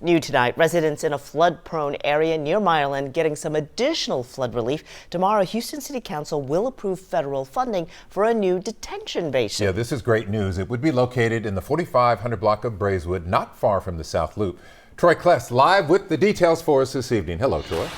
New tonight, residents in a flood-prone area near Meyerland getting some additional flood relief. Tomorrow, Houston City Council will approve federal funding for a new detention basin. Yeah, this is great news. It would be located in the 4500 block of Braeswood, not far from the South Loop. Troy Kless live with the details for us this evening. Hello, Troy.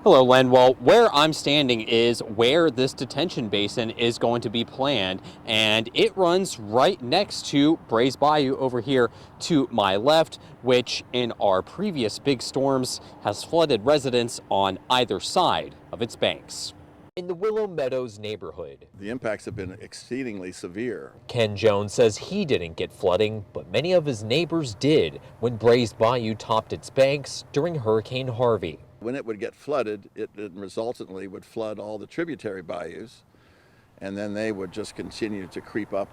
Hello, Len. Well, where I'm standing is where this detention basin is going to be planned, and it runs right next to Braeswood Bayou over here to my left, which in our previous big storms has flooded residents on either side of its banks. In the Willow Meadows neighborhood, the impacts have been exceedingly severe. Ken Jones says he didn't get flooding, but many of his neighbors did when Braeswood Bayou topped its banks during Hurricane Harvey. When it would get flooded, it resultantly would flood all the tributary bayous, and then they would just continue to creep up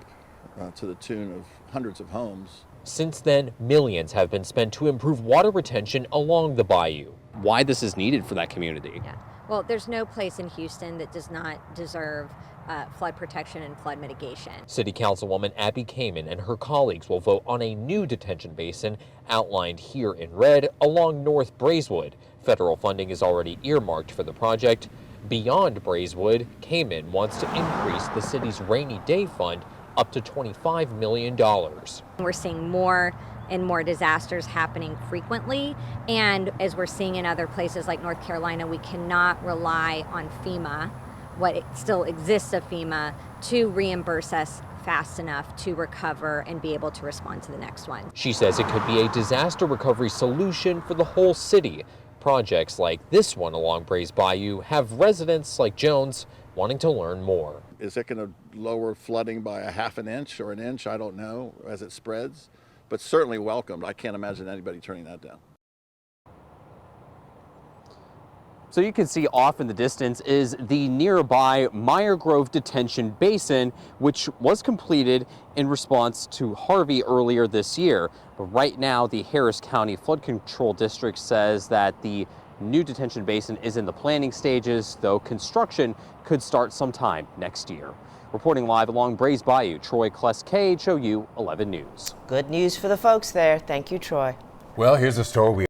to the tune of hundreds of homes. Since then, millions have been spent to improve water retention along the bayou. Why this is needed for that community? Yeah. Well, there's no place in Houston that does not deserve flood protection and flood mitigation. City Councilwoman Abby Kamen and her colleagues will vote on a new detention basin outlined here in red along North Braeswood. Federal funding is already earmarked for the project. Beyond Braeswood, Kamen wants to increase the city's rainy day fund up to $25 million. We're seeing more and more disasters happening frequently, and as we're seeing in other places like North Carolina, we cannot rely on FEMA, what it still exists of FEMA, to reimburse us fast enough to recover and be able to respond to the next one. She says it could be a disaster recovery solution for the whole city. Projects like this one along Braeswood Bayou have residents like Jones wanting to learn more. Is it going to lower flooding by a half an inch or an inch? I don't know, as it spreads, but certainly welcomed. I can't imagine anybody turning that down. So you can see off in the distance is the nearby Meyer Grove Detention Basin, which was completed in response to Harvey earlier this year. But right now, the Harris County Flood Control District says that the new detention basin is in the planning stages, though construction could start sometime next year. Reporting live along Braeswood Bayou, Troy Kless, KHOU 11 News. Good news for the folks there. Thank you, Troy. Well, here's a story we